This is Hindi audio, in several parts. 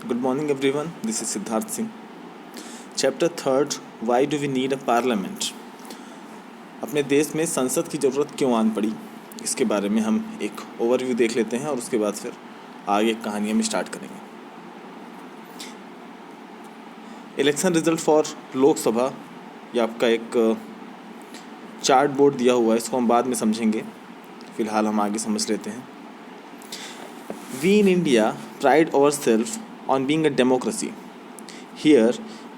Good morning, everyone. This is Siddharth Singh. Chapter 3. Why do we need a parliament? अपने देश में संसद की ज़रूरत क्यों आन पड़ी, इसके बारे में हम एक ओवरव्यू देख लेते हैं और उसके बाद फिर आगे कहानी हम स्टार्ट करेंगे. इलेक्शन रिजल्ट फॉर लोकसभा, ये आपका एक चार्ट बोर्ड दिया हुआ है, इसको हम बाद में समझेंगे. फ़िलहाल हम आगे समझ लेते हैं. We in India pride ourselves on being a democracy. Here,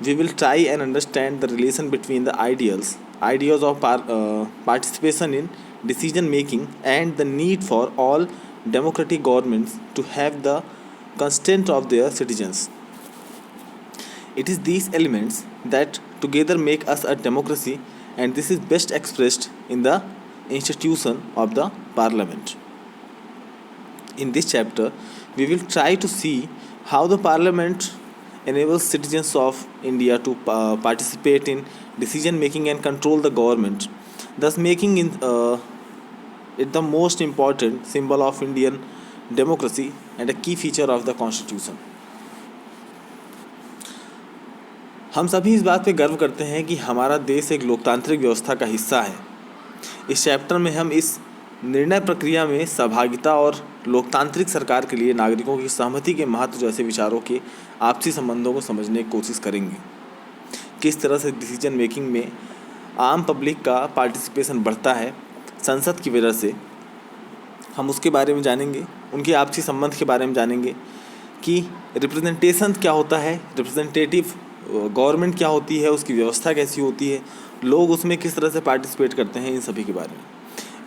we will try and understand the relation between the ideals of participation in decision making and the need for all democratic governments to have the consent of their citizens. It is these elements that together make us a democracy, and this is best expressed in the institution of the parliament. In this chapter, we will try to see how the parliament enables citizens of India to participate in decision making and control the government, thus making it the most important symbol of Indian democracy and a key feature of the constitution. हम सभी इस बात पे गर्व करते हैं कि हमारा देश एक लोकतांत्रिक व्यवस्था का हिस्सा है. इस चैप्टर में हम इस निर्णय प्रक्रिया में सहभागिता और लोकतांत्रिक सरकार के लिए नागरिकों की सहमति के महत्व जैसे विचारों के आपसी संबंधों को समझने की कोशिश करेंगे. किस तरह से डिसीजन मेकिंग में आम पब्लिक का पार्टिसिपेशन बढ़ता है संसद की वजह से, हम उसके बारे में जानेंगे. उनके आपसी संबंध के बारे में जानेंगे कि रिप्रेजेंटेशन क्या होता है, रिप्रेजेंटेटिव गवर्नमेंट क्या होती है, उसकी व्यवस्था कैसी होती है, लोग उसमें किस तरह से पार्टिसिपेट करते हैं, इन सभी के बारे में.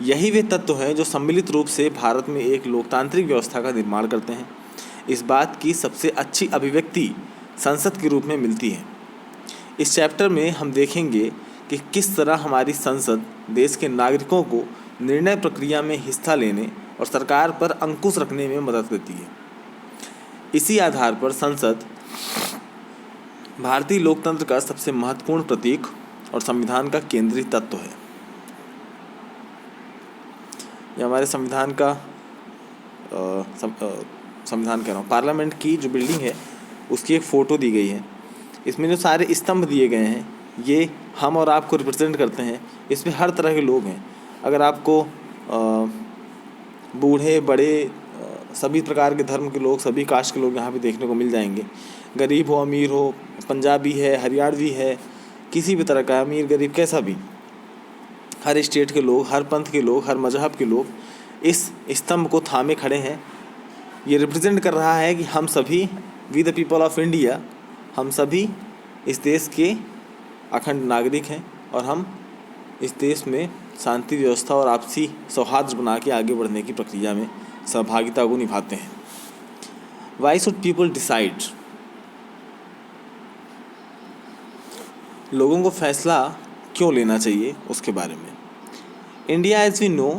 यही वे तत्व हैं जो सम्मिलित रूप से भारत में एक लोकतांत्रिक व्यवस्था का निर्माण करते हैं. इस बात की सबसे अच्छी अभिव्यक्ति संसद के रूप में मिलती है. इस चैप्टर में हम देखेंगे कि किस तरह हमारी संसद देश के नागरिकों को निर्णय प्रक्रिया में हिस्सा लेने और सरकार पर अंकुश रखने में मदद करती है. इसी आधार पर संसद भारतीय लोकतंत्र का सबसे महत्वपूर्ण प्रतीक और संविधान का केंद्रीय तत्व है. ये हमारे संविधान का संविधान कह रहा हूँ, पार्लियामेंट की जो बिल्डिंग है उसकी एक फ़ोटो दी गई है. इसमें जो सारे स्तंभ दिए गए हैं ये हम और आपको रिप्रेजेंट करते हैं. इसमें हर तरह के लोग हैं. अगर आपको बूढ़े बड़े सभी प्रकार के धर्म के लोग, सभी कास्ट के लोग यहाँ पे देखने को मिल जाएंगे. गरीब हो अमीर हो, पंजाबी है हरियाणवी है, किसी भी तरह का अमीर गरीब कैसा भी, हर स्टेट के लोग, हर पंथ के लोग, हर मजहब के लोग इस स्तंभ को थामे खड़े हैं. ये रिप्रेजेंट कर रहा है कि हम सभी we the people of India, हम सभी इस देश के अखंड नागरिक हैं और हम इस देश में शांति व्यवस्था और आपसी सौहार्द बना के आगे बढ़ने की प्रक्रिया में सहभागिता को निभाते हैं. Why should people decide? लोगों को फैसला क्यों लेना चाहिए उसके बारे में. India as we know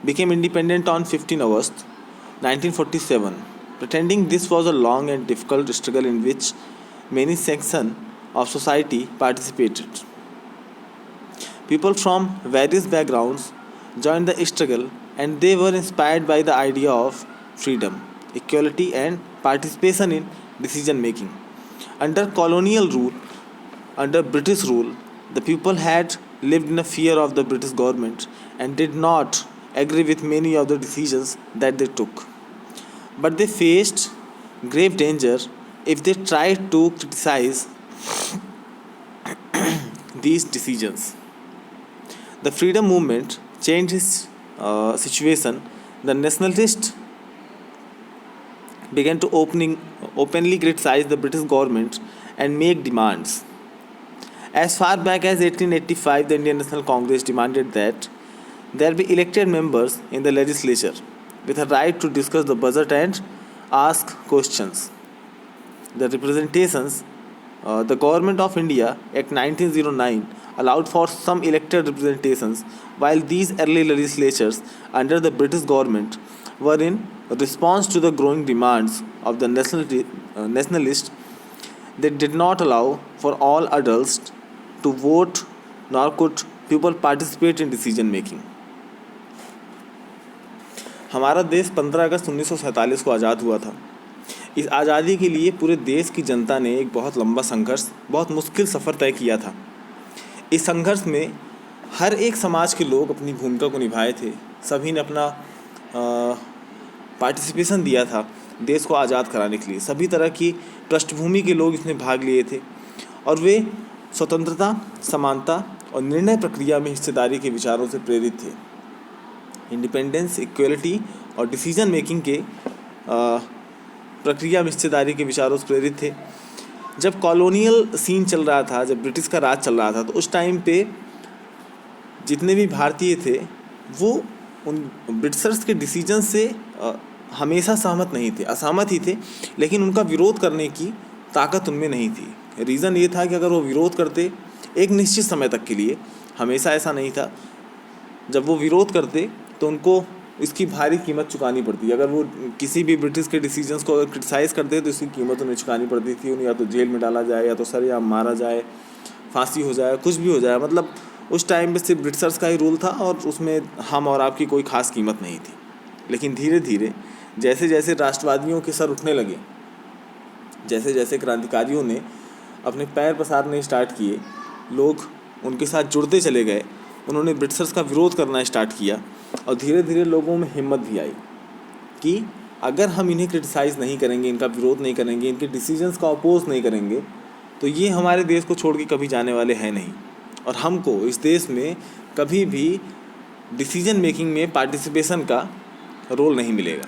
became independent on 15 August 1947. Pretending this was a long and difficult struggle in which many sections of society participated. People from various backgrounds joined the struggle and they were inspired by the idea of freedom, equality and participation in decision making. Under colonial rule, under British rule, the people had lived in a fear of the British government and did not agree with many of the decisions that they took. But they faced grave danger if they tried to criticize these decisions. The freedom movement changed its situation. The nationalists began to openly criticize the British government and make demands. As far back as 1885, the Indian National Congress demanded that there be elected members in the legislature with a right to discuss the budget and ask questions. The representations, the Government of India Act 1909 allowed for some elected representations, while these early legislatures under the British government were in response to the growing demands of the nationalists. They did not allow for all adults to vote, nor could people participate in decision making. हमारा देश 15 अगस्त 1947 को आज़ाद हुआ था. इस आज़ादी के लिए पूरे देश की जनता ने एक बहुत लंबा संघर्ष, बहुत मुश्किल सफ़र तय किया था। इस संघर्ष में हर एक समाज के लोग अपनी भूमिका को निभाए थे। सभी ने अपना पार्टिसिपेशन दिया था देश को आज़ाद कराने के लिए। सभी तरह की पृष्ठभूमि के लोग इसमें भाग लिए थे और वे स्वतंत्रता, समानता और निर्णय प्रक्रिया में हिस्सेदारी के विचारों से प्रेरित थे। इंडिपेंडेंस, इक्वलिटी और डिसीजन मेकिंग के प्रक्रिया में हिस्सेदारी के विचारों से प्रेरित थे। जब कॉलोनियल सीन चल रहा था, जब ब्रिटिश का राज चल रहा था, तो उस टाइम पे जितने भी भारतीय थे वो उन ब्रिटिशर्स के डिसीजन से हमेशा सहमत नहीं थे, असहमत ही थे, लेकिन उनका विरोध करने की ताकत उनमें नहीं थी। रीज़न ये था कि अगर वो विरोध करते एक निश्चित समय तक के लिए, हमेशा ऐसा नहीं था, जब वो विरोध करते तो उनको इसकी भारी कीमत चुकानी पड़ती। अगर वो किसी भी ब्रिटिश के डिसीजंस को अगर क्रिटिसाइज़ करते तो इसकी कीमत उन्हें चुकानी पड़ती थी। उन्हें या तो जेल में डाला जाए, या तो सरेआम मारा जाए, फांसी हो जाए, कुछ भी हो जाए। मतलब उस टाइम पे सिर्फ ब्रिटिशर्स का ही रूल था और उसमें हम और आपकी कोई ख़ास कीमत नहीं थी। लेकिन धीरे धीरे जैसे जैसे राष्ट्रवादियों के सर उठने लगे, जैसे जैसे क्रांतिकारियों ने अपने पैर पसारने स्टार्ट किए, लोग उनके साथ जुड़ते चले गए, उन्होंने ब्रिटिशर्स का विरोध करना स्टार्ट किया और धीरे धीरे लोगों में हिम्मत भी आई कि अगर हम इन्हें क्रिटिसाइज़ नहीं करेंगे, इनका विरोध नहीं करेंगे, इनके डिसीजंस का अपोज नहीं करेंगे, तो ये हमारे देश को छोड़ के कभी जाने वाले हैं नहीं और हमको इस देश में कभी भी डिसीजन मेकिंग में पार्टिसिपेशन का रोल नहीं मिलेगा।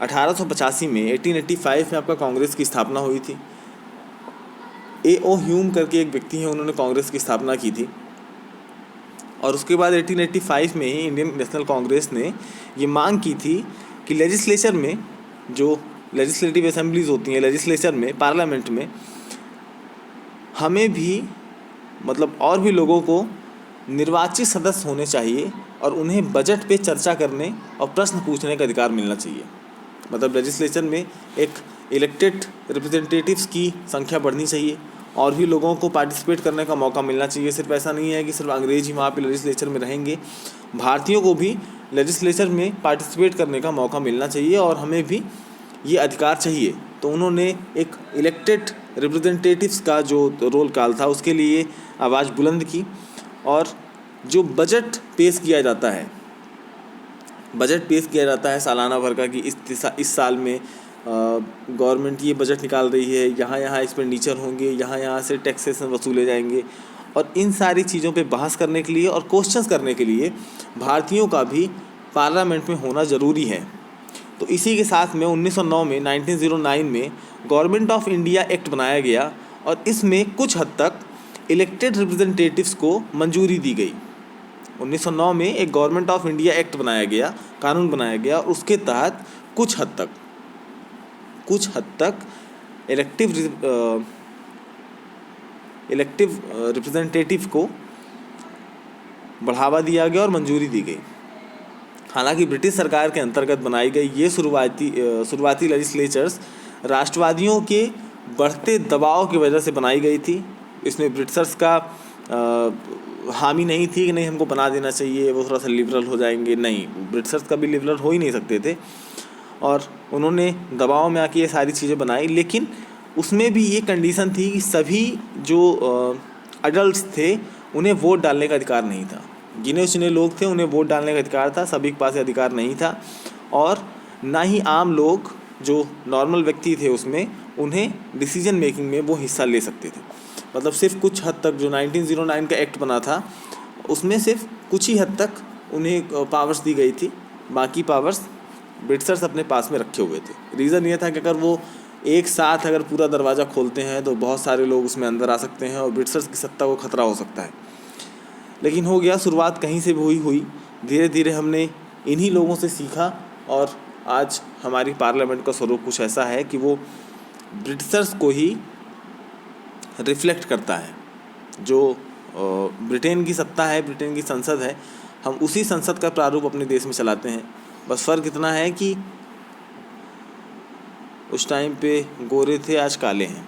1885 में 1885 में आपका कांग्रेस की स्थापना हुई थी। A.O. ह्यूम करके एक व्यक्ति हैं, उन्होंने कांग्रेस की स्थापना की थी और उसके बाद 1885 में ही इंडियन नेशनल कांग्रेस ने ये मांग की थी कि लेजिस्लेचर में, जो लेजिस्लेटिव असेंबलीज होती हैं, लेजिस्लेचर में, पार्लियामेंट में, हमें भी मतलब और भी लोगों को निर्वाचित सदस्य होने चाहिए और उन्हें बजट पे चर्चा करने और प्रश्न पूछने का अधिकार मिलना चाहिए। मतलब लेजिस्लेचर में एक इलेक्टेड रिप्रेजेंटेटिव्स की संख्या बढ़नी चाहिए और भी लोगों को पार्टिसिपेट करने का मौका मिलना चाहिए। सिर्फ ऐसा नहीं है कि सिर्फ अंग्रेज ही वहाँ पे लेजिस्लेचर में रहेंगे, भारतीयों को भी लेजिस्लेचर में पार्टिसिपेट करने का मौका मिलना चाहिए और हमें भी ये अधिकार चाहिए। तो उन्होंने एक इलेक्टेड रिप्रेजेंटेटिव्स का जो रोल कॉल था उसके लिए आवाज़ बुलंद की और जो बजट पेश किया जाता है, सालाना भर का कि इस साल में गवर्नमेंट ये बजट निकाल रही है, यहाँ एक्सपेंडिचर होंगे, यहाँ से टैक्सेशन वसूले जाएंगे, और इन सारी चीज़ों पे बहस करने के लिए और क्वेश्चंस करने के लिए भारतीयों का भी पार्लियामेंट में होना ज़रूरी है। तो इसी के साथ में 1909 में गवर्नमेंट ऑफ इंडिया एक्ट बनाया गया और इसमें कुछ हद तक इलेक्टेड रिप्रेजेंटेटिव्स को मंजूरी दी गई। 1909 में एक गवर्नमेंट ऑफ इंडिया एक्ट बनाया गया, कानून बनाया गया और उसके तहत कुछ हद तक इलेक्टिव रिप्रेजेंटेटिव को बढ़ावा दिया गया और मंजूरी दी गई। हालांकि ब्रिटिश सरकार के अंतर्गत बनाई गई ये शुरुआती लेजिस्लेचर्स राष्ट्रवादियों के बढ़ते दबाव की वजह से बनाई गई थी। इसमें ब्रिटिशर्स का हामी नहीं थी कि नहीं हमको बना देना चाहिए, वो थोड़ा सा लिबरल हो जाएंगे, नहीं, ब्रिटिशर्स कभी लिबरल हो ही नहीं सकते थे और उन्होंने दबाव में आके ये सारी चीज़ें बनाई। लेकिन उसमें भी ये कंडीशन थी कि सभी जो अडल्ट्स थे उन्हें वोट डालने का अधिकार नहीं था। गिने चुने लोग थे, उन्हें वोट डालने का अधिकार था, सभी के पास अधिकार नहीं था और ना ही आम लोग जो नॉर्मल व्यक्ति थे उसमें उन्हें डिसीजन मेकिंग में वो हिस्सा ले सकते थे। मतलब सिर्फ कुछ हद तक जो 1909 का एक्ट बना था उसमें सिर्फ कुछ ही हद तक उन्हें पावर्स दी गई थी, बाकी पावर्स ब्रिटिशर्स अपने पास में रखे हुए थे। रीज़न ये था कि अगर वो एक साथ अगर पूरा दरवाज़ा खोलते हैं तो बहुत सारे लोग उसमें अंदर आ सकते हैं और ब्रिटिशर्स की सत्ता को खतरा हो सकता है। लेकिन हो गया, शुरुआत कहीं से भी हुई, धीरे धीरे हमने इन्हीं लोगों से सीखा और आज हमारी पार्लियामेंट का स्वरूप कुछ ऐसा है कि वो ब्रिटिशर्स को ही रिफ्लेक्ट करता है। जो ब्रिटेन की सत्ता है, ब्रिटेन की संसद है, हम उसी संसद का प्रारूप अपने देश में चलाते हैं। बस फ़र्क इतना है कि उस टाइम पे गोरे थे, आज काले हैं।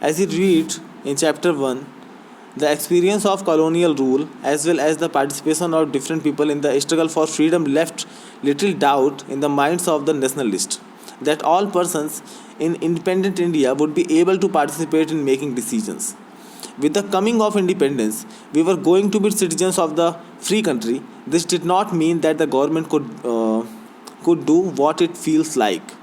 As we read in chapter 1, the experience of colonial rule as well as the participation of different people in the struggle for freedom left little doubt in the minds of the nationalists. that all persons in independent India would be able to participate in making decisions. With the coming of independence, we were going to be citizens of the free country. This did not mean that the government could do what it feels like.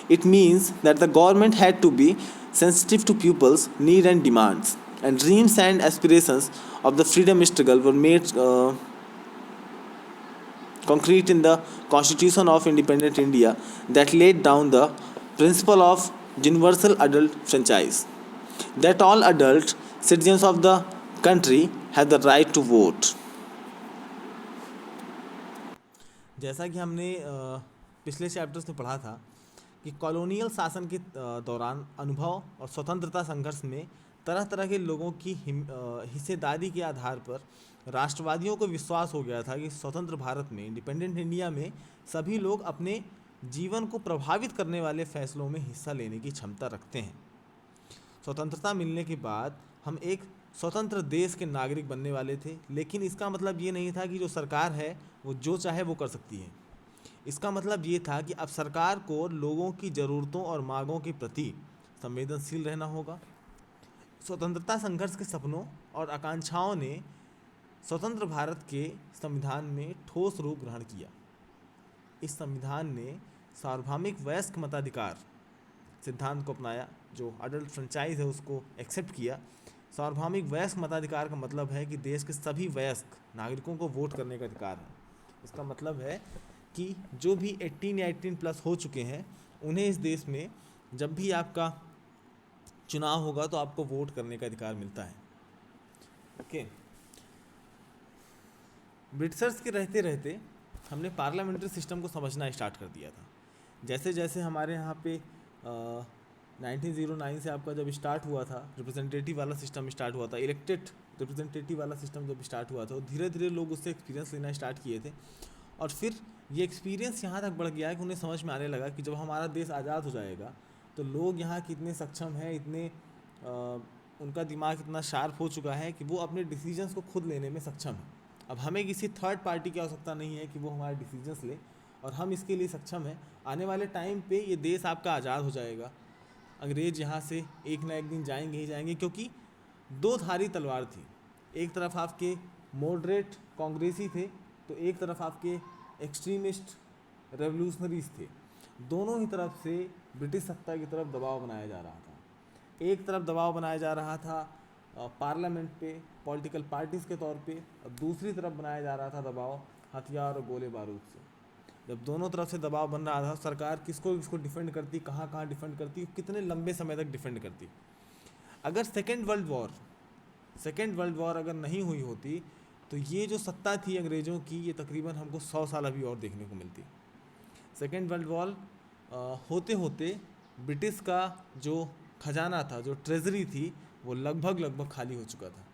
It means that the government had to be sensitive to people's needs and demands, and dreams and aspirations of the freedom struggle were made concrete in the Constitution of Independent India that laid down the principle of universal adult franchise, that all adult citizens of the country have the right to vote. जैसा कि हमने पिछले चैप्टर्स में पढ़ा था कि कॉलोनियल शासन के दौरान अनुभव और स्वतंत्रता संघर्ष में तरह तरह के लोगों की हिस्सेदारी के आधार पर राष्ट्रवादियों को विश्वास हो गया था कि स्वतंत्र भारत में, इंडिपेंडेंट इंडिया में, सभी लोग अपने जीवन को प्रभावित करने वाले फैसलों में हिस्सा लेने की क्षमता रखते हैं। स्वतंत्रता मिलने के बाद हम एक स्वतंत्र देश के नागरिक बनने वाले थे, लेकिन इसका मतलब ये नहीं था कि जो सरकार है वो जो चाहे वो कर सकती है। इसका मतलब ये था कि अब सरकार को लोगों की ज़रूरतों और मांगों के प्रति संवेदनशील रहना होगा। स्वतंत्रता संघर्ष के सपनों और आकांक्षाओं ने स्वतंत्र भारत के संविधान में ठोस रूप ग्रहण किया। इस संविधान ने सार्वभौमिक वयस्क मताधिकार सिद्धांत को अपनाया, जो अडल्ट फ्रेंचाइज है उसको एक्सेप्ट किया। सार्वभौमिक वयस्क मताधिकार का मतलब है कि देश के सभी वयस्क नागरिकों को वोट करने का अधिकार है। इसका मतलब है कि जो भी 18 या 18 प्लस हो चुके हैं उन्हें इस देश में जब भी आपका चुनाव होगा तो आपको वोट करने का अधिकार मिलता है। ओके, ब्रिटिशर्स के रहते रहते हमने पार्लियामेंट्री सिस्टम को समझना स्टार्ट कर दिया था। जैसे जैसे हमारे यहाँ पे 1909 से आपका जब स्टार्ट हुआ था रिप्रेजेंटेटिव वाला सिस्टम स्टार्ट हुआ था, इलेक्टेड रिप्रेजेंटेटिव वाला सिस्टम जब स्टार्ट हुआ था, धीरे धीरे लोग उससे एक्सपीरियंस लेना स्टार्ट किए थे। और फिर ये एक्सपीरियंस यहाँ तक बढ़ गया है कि उन्हें समझ में आने लगा कि जब हमारा देश आज़ाद हो जाएगा तो लोग यहाँ कितने सक्षम हैं, इतने उनका दिमाग इतना शार्प हो चुका है कि वो अपने डिसीजंस को खुद लेने में सक्षम है। अब हमें किसी थर्ड पार्टी की आवश्यकता नहीं है कि वो हमारे डिसीजंस ले, और हम इसके लिए सक्षम हैं। आने वाले टाइम पे ये देश आपका आज़ाद हो जाएगा। अंग्रेज़ यहाँ से एक ना एक दिन जाएंगे ही जाएंगे, क्योंकि दो धारी तलवार थी। एक तरफ आपके मॉडरेट कांग्रेसी थे तो एक तरफ आपके एक्सट्रीमिस्ट रेवोल्यूशनरीज थे। दोनों ही तरफ से ब्रिटिश सत्ता की तरफ दबाव बनाया जा रहा था। एक तरफ दबाव बनाया जा रहा था पार्लियामेंट पे पॉलिटिकल पार्टीज़ के तौर पे, और दूसरी तरफ बनाया जा रहा था दबाव हथियार और गोले बारूद से। जब दोनों तरफ से दबाव बन रहा था, सरकार किसको किसको डिफेंड करती, कहाँ कहाँ डिफेंड करती, कितने लंबे समय तक डिफेंड करती। अगर सेकेंड वर्ल्ड वॉर अगर नहीं हुई होती तो ये जो सत्ता थी अंग्रेज़ों की, ये तकरीबन हमको 100 साल अभी और देखने को मिलती। सेकेंड वर्ल्ड वॉर होते होते ब्रिटिश का जो खजाना था, जो ट्रेजरी थी, वो लगभग खाली हो चुका था।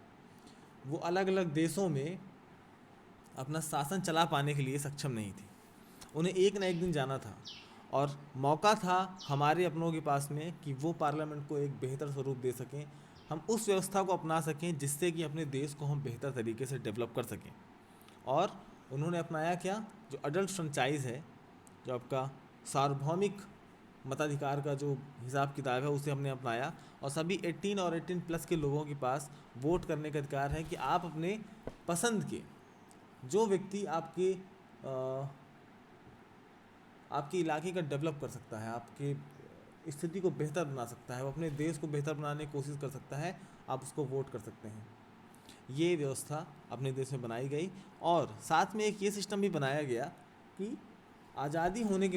वो अलग अलग देशों में अपना शासन चला पाने के लिए सक्षम नहीं थी। उन्हें एक ना एक दिन जाना था, और मौका था हमारे अपनों के पास में कि वो पार्लियामेंट को एक बेहतर स्वरूप दे सकें, हम उस व्यवस्था को अपना सकें जिससे कि अपने देश को हम बेहतर तरीके से डेवलप कर सकें। और उन्होंने अपनाया क्या, जो अडल्ट फ्रेंचाइज है, जो आपका सार्वभौमिक मताधिकार का जो हिसाब किताब है, उसे हमने अपनाया। और सभी 18 और 18 प्लस के लोगों के पास वोट करने का अधिकार है कि आप अपने पसंद के जो व्यक्ति आपके इलाके का डेवलप कर सकता है, आपके स्थिति को बेहतर बना सकता है, वो अपने देश को बेहतर बनाने की कोशिश कर सकता है, आप उसको वोट कर सकते हैं। ये व्यवस्था अपने देश में बनाई गई। और साथ में एक ये सिस्टम भी बनाया गया कि आज़ादी मिलने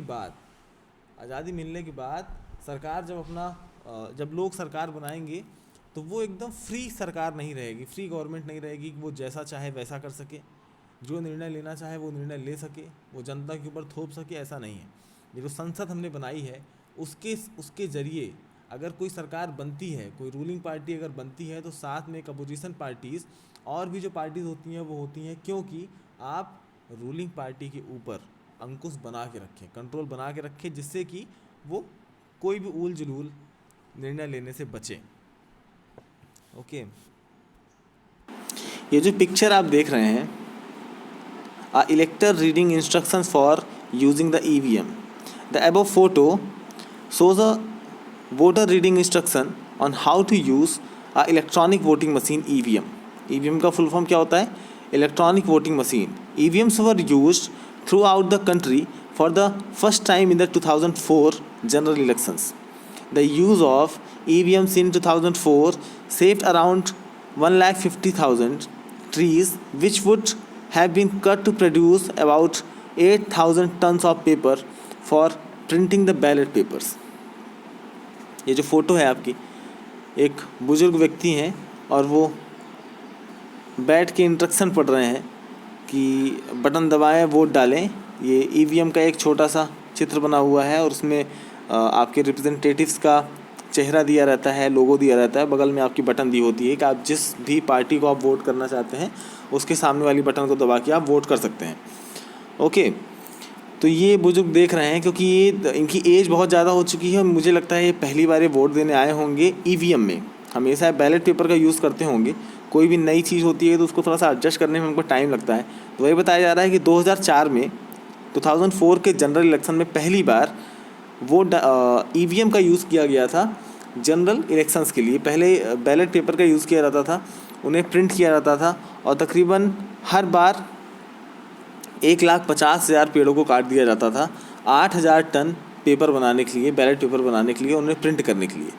के बाद सरकार जब लोग सरकार बनाएंगे तो वो एकदम फ्री सरकार नहीं रहेगी, फ्री गवर्नमेंट नहीं रहेगी कि वो जैसा चाहे वैसा कर सके, जो निर्णय लेना चाहे वो निर्णय ले सके, वो जनता के ऊपर थोप सके, ऐसा नहीं है। ये जो संसद हमने बनाई है उसके ज़रिए अगर कोई सरकार बनती है, कोई रूलिंग पार्टी अगर बनती है, तो साथ में एक अपोजिशन पार्टीज़ और भी जो पार्टीज़ होती हैं वो होती हैं, क्योंकि आप रूलिंग पार्टी के ऊपर अंकुश बना के रखें, कंट्रोल बना के रखें, जिससे कि वो कोई भी ऊल जुलूल निर्णय लेने से बचें। ओके, ये जो पिक्चर आप देख रहे हैं, इलेक्टर reading instructions for using the EVM. The above photo shows a voter reading instruction on how to use a electronic voting machine EVM. EVM का फुल फॉर्म क्या होता है? Electronic voting machine. EVMs were used throughout the country for the first time in the 2004 general elections. The use of EVMs in 2004 saved around 150,000 trees, which would have been cut to produce about 8,000 tons of paper for printing the ballot papers. ये जो फ़ोटो है आपकी, एक बुजुर्ग व्यक्ति हैं और वो बैठ के इंस्ट्रक्शन पढ़ रहे हैं कि बटन दबाएं, वोट डालें. ये ईवीएम का एक छोटा सा चित्र बना हुआ है और उसमें आपके रिप्रेजेंटेटिव्स का चेहरा दिया रहता है, लोगो दिया रहता है. बगल में आपकी बटन दी होती है कि आप जिस भी पार्टी को आप वोट करना चाहते हैं उसके सामने वाली बटन को दबा के आप वोट कर सकते हैं. ओके, तो ये बुजुर्ग देख रहे हैं क्योंकि ये इनकी एज बहुत ज़्यादा हो चुकी है. मुझे लगता है ये पहली बार ये वोट देने आए होंगे ईवीएम में. हमेशा बैलेट पेपर का यूज़ करते होंगे. कोई भी नई चीज़ होती है तो उसको थोड़ा सा एडजस्ट करने में हमको टाइम लगता है. तो वही बताया जा रहा है कि 2004 में 2004 के जनरल इलेक्शन में पहली बार वो ईवीएम का यूज़ किया गया था जनरल इलेक्शंस के लिए. पहले बैलेट पेपर का यूज़ किया जाता था, उन्हें प्रिंट किया जाता था और तकरीबन हर बार 1,50,000 पेड़ों को काट दिया जाता था 8,000 टन पेपर बनाने के लिए, बैलेट पेपर बनाने के लिए, उन्हें प्रिंट करने के लिए.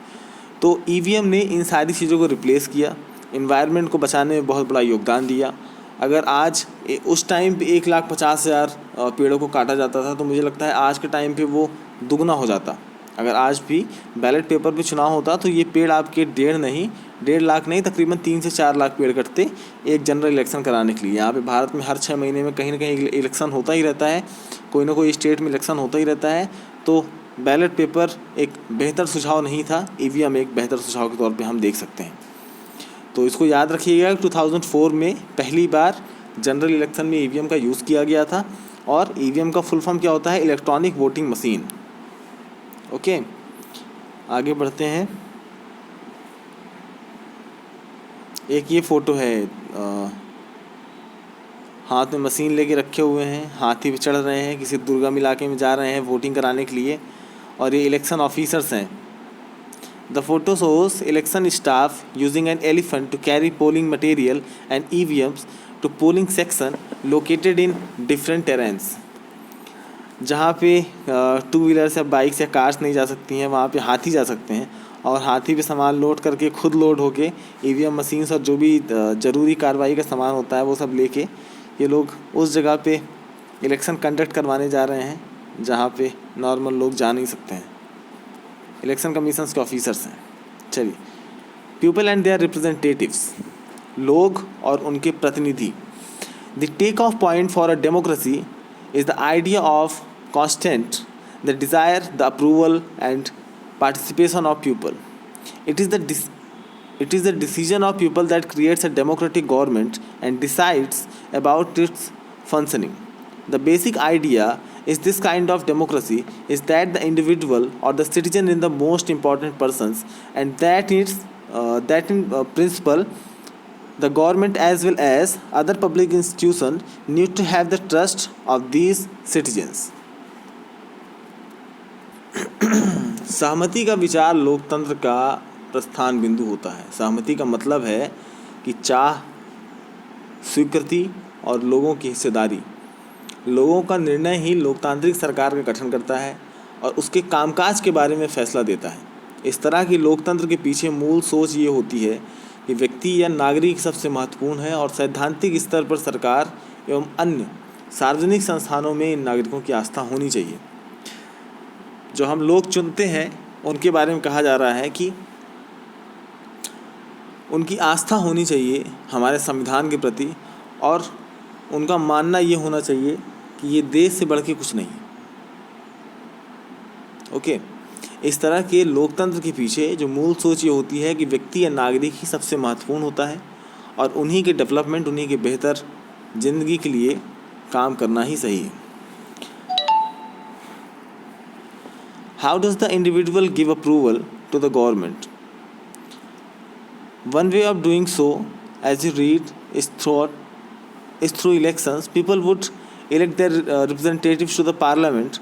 तो ईवीएम ने इन सारी चीज़ों को रिप्लेस किया, इन्वायरमेंट को बचाने में बहुत बड़ा योगदान दिया. अगर आज उस टाइम पे 1,50,000 पेड़ों को काटा जाता था तो मुझे लगता है आज के टाइम पे वो दुगना हो जाता. अगर आज भी बैलेट पेपर पे चुनाव होता तो ये पेड़ आपके 1.5 लाख नहीं तकरीबन 3 से 4 लाख पेड़ कटते एक जनरल इलेक्शन कराने के लिए. यहाँ पे भारत में हर 6 महीने में कहीं ना कहीं इलेक्शन होता ही रहता है, कोई ना कोई स्टेट में इलेक्शन होता ही रहता है. तो बैलेट पेपर एक बेहतर सुझाव नहीं था, ईवीएम एक बेहतर सुझाव के तौर पर हम देख सकते हैं. तो इसको याद रखिएगा. 2004 में पहली बार जनरल इलेक्शन में ईवीएम का यूज़ किया गया था और ईवीएम का फुल फॉर्म क्या होता है? Electronic voting machine. ओके, आगे बढ़ते हैं. एक ये फ़ोटो है, हाथ में मशीन लेके रखे हुए हैं, हाथी पे चढ़ रहे हैं, किसी दुर्गम इलाके में जा रहे हैं वोटिंग कराने के लिए और ये इलेक्शन ऑफिसर्स हैं. The photo shows election staff using an elephant to carry polling material and EVMs to polling section located in different terrains. जहाँ पे 2 व्हीलर्स या बाइक्स या कार्स नहीं जा सकती हैं वहाँ पे हाथी जा सकते हैं और हाथी पे सामान लोड करके खुद लोड होके ईवीएम मशीन्स और जो भी ज़रूरी कार्रवाई का सामान होता है वो सब लेके ये लोग उस जगह पे इलेक्शन कंडक्ट करवाने जा रहे हैं जहाँ पे नॉर्मल लोग जा नहीं सकते हैं. इलेक्शन कमीशंस के ऑफिसर्स हैं. चलिए, पीपल एंड देयर रिप्रेजेंटेटिव्स, लोग और उनके प्रतिनिधि. The take off point for a democracy is the idea of constant, the desire, the approval and participation of people. It is the decision of people that creates a democratic government and decides about its functioning. The basic idea is this kind of democracy is that the individual or the citizen is the most important persons and that in principle the government as well as other public institutions need to have the trust of these citizens. सहमति का विचार लोकतंत्र का प्रस्थान बिंदु होता है. सहमति का मतलब है कि चाह, स्वीकृति और लोगों की हिस्सेदारी. लोगों का निर्णय ही लोकतांत्रिक सरकार का गठन करता है और उसके कामकाज के बारे में फैसला देता है. इस तरह की लोकतंत्र के पीछे मूल सोच ये होती है कि व्यक्ति या नागरिक सबसे महत्वपूर्ण है और सैद्धांतिक स्तर पर सरकार एवं अन्य सार्वजनिक संस्थानों में इन नागरिकों की आस्था होनी चाहिए. जो हम लोग चुनते हैं उनके बारे में कहा जा रहा है कि उनकी आस्था होनी चाहिए हमारे संविधान के प्रति और उनका मानना ये होना चाहिए कि ये देश से बढ़ के कुछ नहीं. ओके, इस तरह के लोकतंत्र के पीछे जो मूल सोच ये होती है कि व्यक्ति या नागरिक ही सबसे महत्वपूर्ण होता है और उन्हीं के डेवलपमेंट, उन्हीं के बेहतर ज़िंदगी के लिए काम करना ही सही है. How does the individual give approval to the government? One way of doing so, as you read, is through elections. People would elect their representatives to the parliament.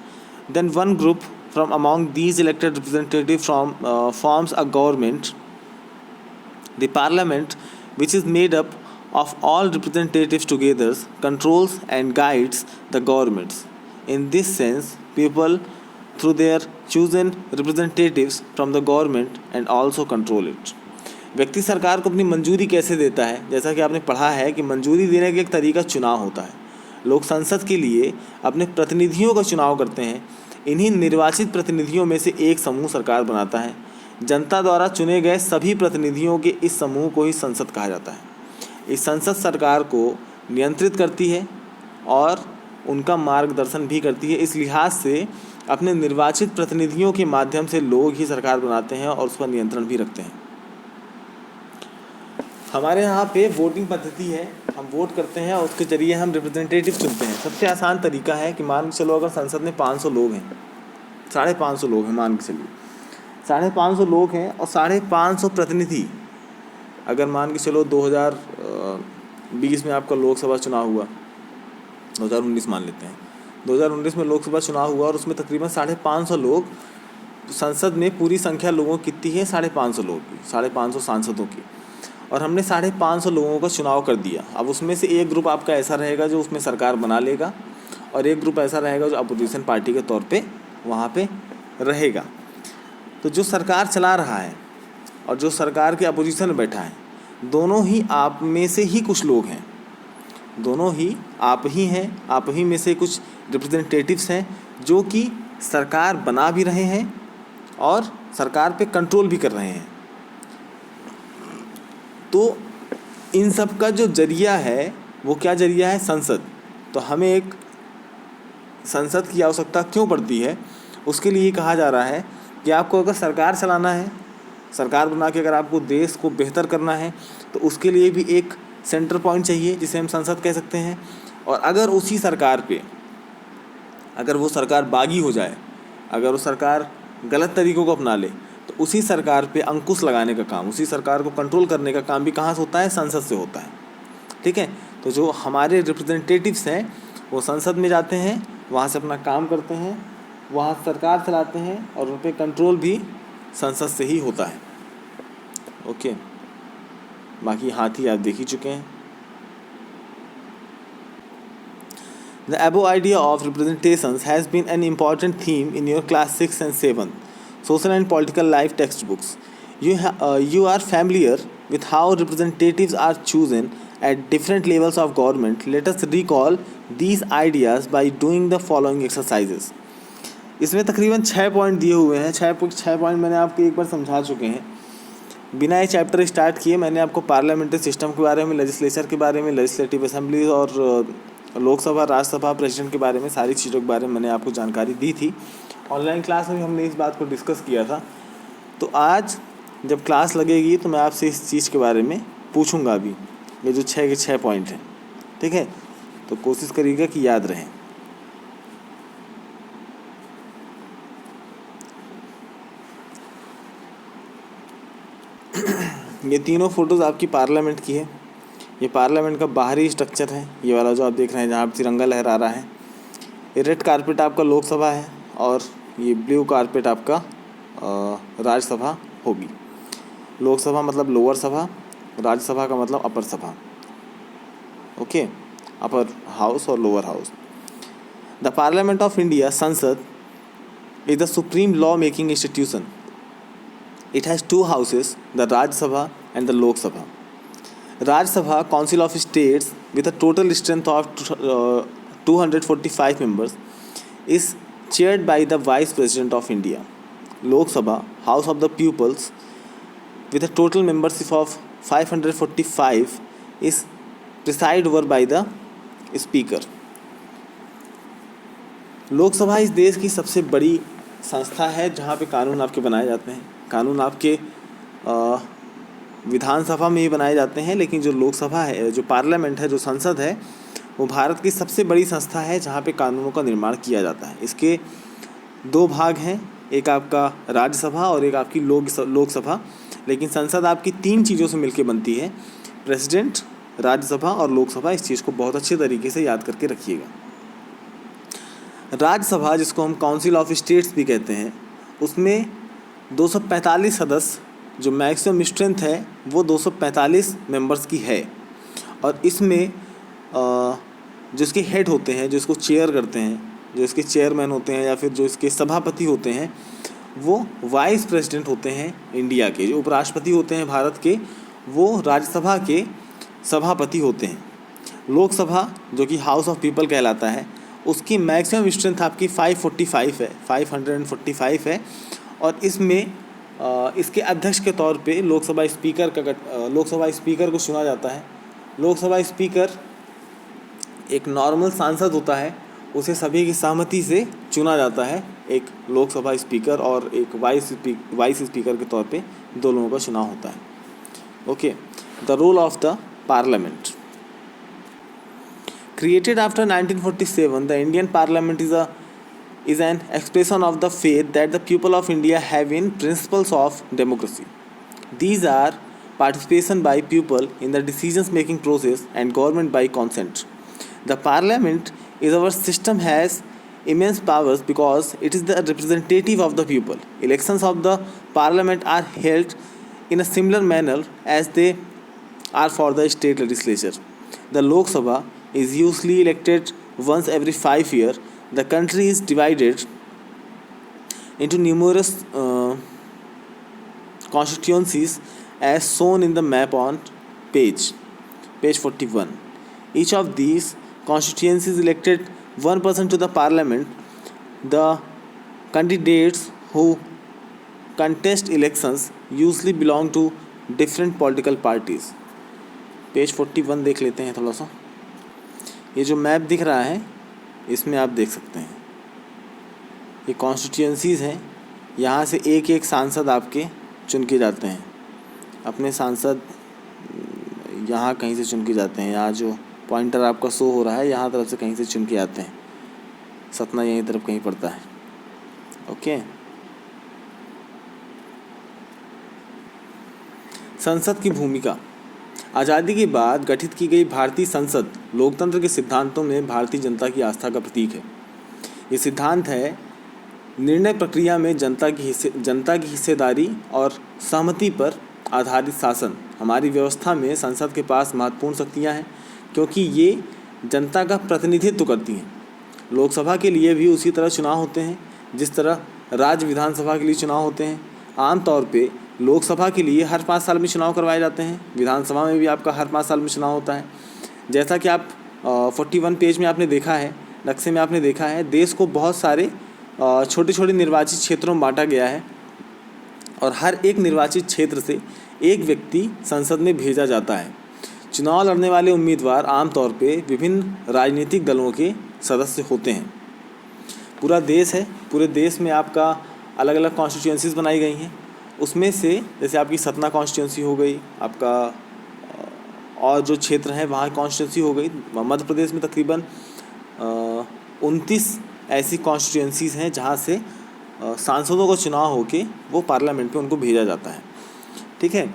Then one group from among these elected representatives forms a government. The parliament, which is made up of all representatives together, controls and guides the governments. In this sense, people, through their chosen representatives from the government, and also control it. व्यक्ति सरकार को अपनी मंजूरी कैसे देता है? जैसा कि आपने पढ़ा है कि मंजूरी देने का एक तरीका चुनाव होता है। लोग संसद के लिए अपने प्रतिनिधियों का चुनाव करते हैं। इन्हीं निर्वाचित प्रतिनिधियों में से एक समूह सरकार बनाता है। जनता द्वारा चुने गए सभी प्रतिनिधियों के इस समूह को ही संसद कहा जाता है। इस संसद सरकार को नियंत्रित करती है और उनका मार्गदर्शन भी करती है। इस लिहाज से अपने निर्वाचित प्रतिनिधियों के माध्यम से लोग ही सरकार बनाते हैं और उस पर नियंत्रण भी रखते हैं। हमारे यहाँ पे वोटिंग पद्धति है, हम वोट करते हैं और उसके ज़रिए हम रिप्रेजेंटेटिव चुनते हैं। सबसे आसान तरीका है कि मान के चलो अगर संसद में 500 लोग हैं, 550 लोग हैं, मान के चलिए 550 लोग हैं और 550 प्रतिनिधि, अगर मान के चलो 2020 में आपका लोकसभा चुनाव हुआ, 2019 मान लेते हैं, 2019 में लोकसभा चुनाव हुआ और उसमें तकरीबन 550 लोग, संसद में पूरी संख्या लोगों की कितनी है? 550 लोग की, 550 सांसदों की, और हमने 550 लोगों का चुनाव कर दिया। अब उसमें से एक ग्रुप आपका ऐसा रहेगा जो उसमें सरकार बना लेगा और एक ग्रुप ऐसा रहेगा जो अपोजिशन पार्टी के तौर पे वहाँ पे रहेगा। तो जो सरकार चला रहा है और जो सरकार के अपोजिशन में बैठा है, दोनों ही आप में से ही कुछ लोग हैं, दोनों ही आप ही हैं, आप ही में से कुछ रिप्रेजेंटेटिव्स हैं जो कि सरकार बना भी रहे हैं और सरकार पे कंट्रोल भी कर रहे हैं। तो इन सब का जो जरिया है वो क्या जरिया है? संसद। तो हमें एक संसद की आवश्यकता क्यों पड़ती है? उसके लिए कहा जा रहा है कि आपको अगर सरकार चलाना है, सरकार बना के अगर आपको देश को बेहतर करना है, तो उसके लिए भी एक सेंटर पॉइंट चाहिए जिसे हम संसद कह सकते हैं। और अगर उसी सरकार पे, अगर वो सरकार बागी हो जाए, अगर वो सरकार गलत तरीक़ों को अपना ले, तो उसी सरकार पे अंकुश लगाने का काम, उसी सरकार को कंट्रोल करने का काम भी कहाँ से होता है? संसद से होता है। ठीक है, तो जो हमारे रिप्रेजेंटेटिव्स हैं वो संसद में जाते हैं, वहाँ से अपना काम करते हैं, वहाँ सरकार चलाते हैं और उन पर कंट्रोल भी संसद से ही होता है। ओके, बाकी हाथी आप देख ही चुके हैं। The above idea of representations has been an important theme in your class 6 and 7 social and political life textbooks. You are familiar with how representatives are chosen at different levels of government. Let us recall these ideas by doing the following exercises. इसमें तकरीबन 6 पॉइंट दिए हुए हैं। 6 पॉइंट मैंने आपको एक बार समझा चुके हैं। बिना ये चैप्टर स्टार्ट किए मैंने आपको पार्लियामेंट्री सिस्टम के बारे में, लेजिस्लेचर के बारे में, लेजिस्लेटिव असेंबली और लोकसभा, राज्यसभा, प्रेसिडेंट के बारे में, सारी चीज़ों के बारे में मैंने आपको जानकारी दी थी। ऑनलाइन क्लास में भी हमने इस बात को डिस्कस किया था। तो आज जब क्लास लगेगी तो मैं आपसे इस चीज़ के बारे में पूछूंगा भी, ये जो 6 के 6 पॉइंट हैं। ठीक है, तो कोशिश करिएगा कि याद रहें। ये तीनों फ़ोटोज़ आपकी पार्लियामेंट की है। ये पार्लियामेंट का बाहरी स्ट्रक्चर है, ये वाला जो आप देख रहे हैं जहाँ तिरंगा लहरा रहा है। ये रेड कारपेट आपका लोकसभा है और ये ब्लू कारपेट आपका राज्यसभा होगी। लोकसभा मतलब लोअर सभा, राज्यसभा का मतलब अपर सभा। ओके, अपर हाउस और lower house. The parliament of India, संसद, is the supreme law making institution. It has two houses, the Rajya Sabha and the Lok Sabha. Rajya Sabha, Council of States, with a total strength of 245 members, is chaired by the Vice President of India. Lok Sabha, House of the Peoples, with a total membership of 545, is presided over by the Speaker. Lok Sabha इस देश की सबसे बड़ी संस्था है जहाँ पे कानून आपके बनाए जाते हैं। कानून आपके विधानसभा में ही बनाए जाते हैं, लेकिन जो लोकसभा है, जो पार्लियामेंट है, जो संसद है, वो भारत की सबसे बड़ी संस्था है जहाँ पे कानूनों का निर्माण किया जाता है। इसके 2 भाग हैं, एक आपका राज्यसभा और एक आपकी लोकसभा। लेकिन संसद आपकी 3 चीज़ों से मिलकर बनती है, प्रेसिडेंट, राज्यसभा और लोकसभा। इस चीज़ को बहुत अच्छे तरीके से याद करके रखिएगा। राज्यसभा, जिसको हम काउंसिल ऑफ स्टेट्स भी कहते हैं, उसमें 245 सदस्य, जो मैक्सिमम स्ट्रेंथ है वो 245 मेंबर्स की है। और इसमें जो इसके हेड होते हैं, जो इसको चेयर करते हैं, जो इसके चेयरमैन होते हैं या फिर जो इसके सभापति होते हैं, वो वाइस प्रेसिडेंट होते हैं इंडिया के। जो उपराष्ट्रपति होते हैं भारत के, वो राज्यसभा के सभापति होते हैं। लोकसभा, जो कि हाउस ऑफ पीपल कहलाता है, उसकी मैक्सिमम स्ट्रेंथ आपकी 545 है, 545 है। और इसमें इसके अध्यक्ष के तौर पे लोकसभा स्पीकर को चुना जाता है। लोकसभा स्पीकर एक नॉर्मल सांसद होता है, उसे सभी की सहमति से चुना जाता है। एक लोकसभा स्पीकर और एक वाइस स्पीकर के तौर पे 2 लोगों का चुनाव होता है। Okay, the role of the parliament. Created after 1947, the Indian Parliament is an expression of the faith that the people of India have in principles of democracy. These are participation by people in the decision-making process and government by consent. The Parliament is our system has immense powers because it is the representative of the people. Elections of the Parliament are held in a similar manner as they are for the state legislature. The Lok Sabha is usually elected once every 5 years. The country is divided into numerous constituencies as shown in the map on page 41. Each of these constituencies elected one person to the parliament. The candidates who contest elections usually belong to different political parties. Page 41 देख लेते हैं थोड़ा सा। ये जो मैप दिख रहा है, इसमें आप देख सकते हैं ये कॉन्स्टिट्यूएंसीज़ हैं। यहाँ से एक एक सांसद आपके चुन के जाते हैं। अपने सांसद यहाँ कहीं से चुन के जाते हैं। यहाँ जो पॉइंटर आपका शो हो रहा है, यहाँ तरफ से कहीं से चुन के आते हैं। सतना यहीं तरफ कहीं पड़ता है। ओके, संसद की भूमिका। आज़ादी के बाद गठित की गई भारतीय संसद लोकतंत्र के सिद्धांतों में भारतीय जनता की आस्था का प्रतीक है। ये सिद्धांत है निर्णय प्रक्रिया में जनता की हिस्सेदारी और सहमति पर आधारित शासन। हमारी व्यवस्था में संसद के पास महत्वपूर्ण शक्तियाँ हैं क्योंकि ये जनता का प्रतिनिधित्व करती हैं। लोकसभा के लिए भी उसी तरह चुनाव होते हैं जिस तरह राज्य विधानसभा के लिए चुनाव होते हैं। आमतौर पे लोकसभा के लिए हर 5 साल में चुनाव करवाए जाते हैं। विधानसभा में भी आपका हर 5 साल में चुनाव होता है। जैसा कि आप 41 पेज में आपने देखा है, नक्शे में आपने देखा है, देश को बहुत सारे छोटे छोटे निर्वाचित क्षेत्रों में बांटा गया है और हर एक निर्वाचित क्षेत्र से एक व्यक्ति संसद में भेजा जाता है। चुनाव लड़ने वाले उम्मीदवार आमतौर पे विभिन्न राजनीतिक दलों के सदस्य होते हैं। पूरा देश है, पूरे देश में आपका अलग अलग कॉन्स्टिट्यूएंसीज़ बनाई गई हैं। उसमें से जैसे आपकी सतना कॉन्स्टिट्यूंसी हो गई, आपका और जो क्षेत्र है वहाँ कॉन्स्टिट्यूंसी हो गई। मध्य प्रदेश में तकरीबन 29 ऐसी कॉन्स्टिट्यूंसीज़ हैं जहाँ से सांसदों का चुनाव होके वो पार्लियामेंट में उनको भेजा जाता है। ठीक है,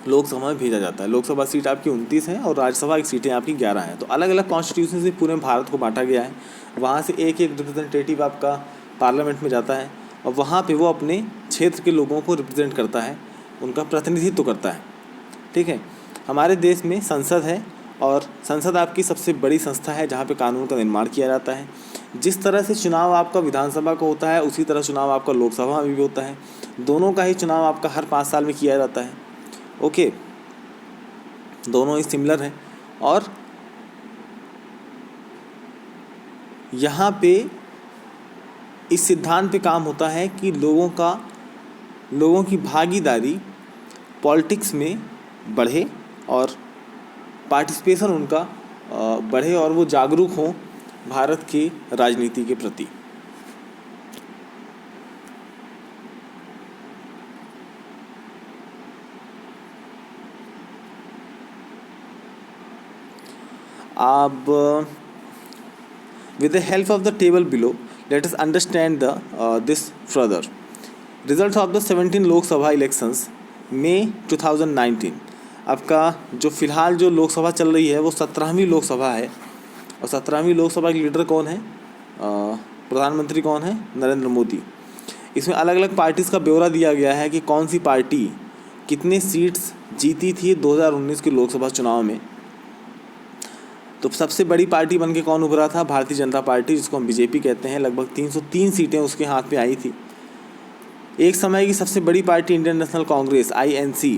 लोकसभा में भेजा जाता है। लोकसभा सीट आपकी 29 है और राज्यसभा की सीटें आपकी 11 हैं। तो अलग अलग कॉन्स्टिट्यूंसी से पूरे भारत को बांटा गया है। वहाँ से एक एक रिप्रेजेंटेटिव आपका पार्लियामेंट में जाता है और वहाँ पे वो अपने क्षेत्र के लोगों को रिप्रेजेंट करता है, उनका प्रतिनिधित्व करता है। ठीक है, हमारे देश में संसद है और संसद आपकी सबसे बड़ी संस्था है जहाँ पे कानून का निर्माण किया जाता है। जिस तरह से चुनाव आपका विधानसभा का होता है उसी तरह चुनाव आपका लोकसभा में भी होता है। दोनों का ही चुनाव आपका हर 5 साल में किया जाता है। ओके, दोनों ही सिमिलर हैं और यहाँ पे इस सिद्धांत पे काम होता है कि लोगों की भागीदारी पॉलिटिक्स में बढ़े और पार्टिसिपेशन उनका बढ़े और वो जागरूक हों भारत की राजनीति के प्रति। अब with the help of the table below, let us understand this further. Results of the 17 Lok Sabha elections May 2019। आपका जो फ़िलहाल जो लोकसभा चल रही है वो 17वीं लोकसभा है और 17वीं लोकसभा के लीडर कौन है? प्रधानमंत्री कौन है? नरेंद्र मोदी। इसमें अलग अलग पार्टीज़ का ब्यौरा दिया गया है कि कौन सी पार्टी कितने सीट्स जीती थी 2019 के लोकसभा चुनाव में। तो सबसे बड़ी पार्टी बन के कौन उभरा था? भारतीय जनता पार्टी, जिसको हम बीजेपी कहते हैं। लगभग 303 सीटें उसके हाथ में आई थी। एक समय की सबसे बड़ी party Indian national Congress INC,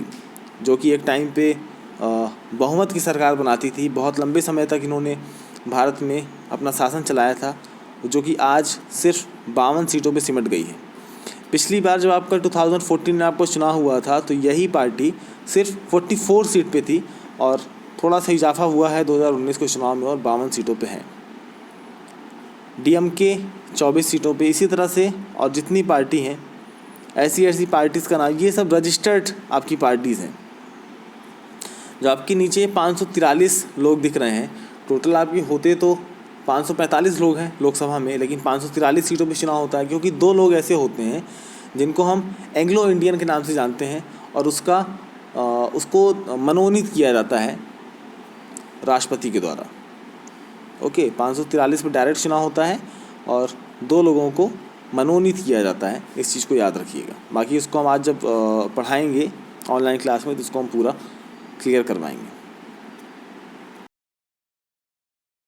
जो कि एक टाइम पे बहुमत की सरकार बनाती थी। बहुत लंबे समय तक इन्होंने भारत में अपना शासन चलाया था, जो कि आज सिर्फ 52 सीटों पे सिमट गई है। पिछली बार जब आपका 2014 में आपको चुनाव हुआ था तो यही पार्टी सिर्फ 44 सीट पे थी और थोड़ा सा इजाफा हुआ है 2019 के चुनाव में और 52 सीटों पे है। DMK 24 सीटों पे। इसी तरह से और जितनी पार्टी हैं ऐसी पार्टीज़ का नाम, ये सब रजिस्टर्ड आपकी पार्टीज़ हैं। जो आपके नीचे 543 लोग दिख रहे हैं, टोटल आपके होते तो 545 लोग हैं लोकसभा में, लेकिन 543 सीटों पे चुनाव होता है क्योंकि 2 लोग ऐसे होते हैं जिनको हम एंग्लो इंडियन के नाम से जानते हैं और उसको मनोनीत किया जाता है राष्ट्रपति के द्वारा। ओके, 543 पे डायरेक्ट चुनाव होता है और 2 लोगों को मनोनीत किया जाता है। इस चीज़ को याद रखिएगा। बाकी इसको हम आज जब पढ़ाएंगे ऑनलाइन क्लास में तो इसको हम पूरा क्लियर करवाएंगे।